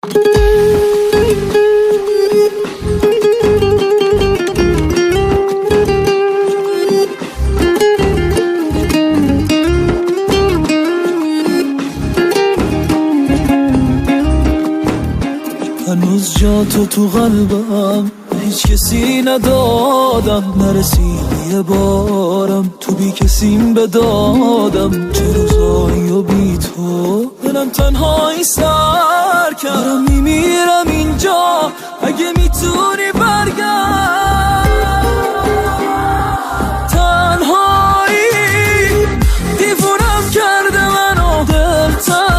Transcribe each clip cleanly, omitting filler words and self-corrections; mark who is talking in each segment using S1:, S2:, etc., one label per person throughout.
S1: هنوز جا تو قلبم هیچ کسی ندادم، نرسیدی یه بارم تو بی کسیم بدادم. چه روزایی و بی تو دلم تنهایی سر کردم، میمیرم اینجا اگه میتونی برگرد. تنهایی دیوونم کرده منو، دلتنگم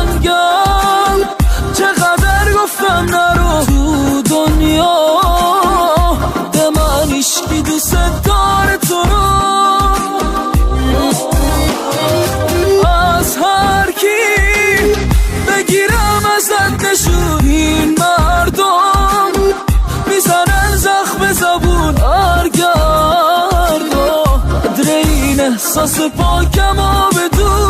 S1: چقدر گفتم نرو تو دنیا، ده من عشقی دوست داره تو رو. از هر کی بگیرم ازت نشون، این مردم میزنن زخم زبون هرگردا، قدر این احساس پاکم و بدون.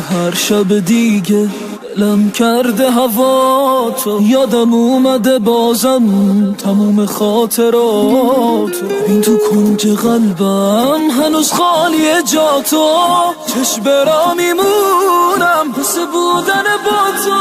S1: هر شب دیگه دلم کرده هوا تو، یادم اومده بازم تموم خاطراتو. ببین تو کنج قلبم هنوز خالیه جا تو، چشم برا میمونم مثل بودن با تو.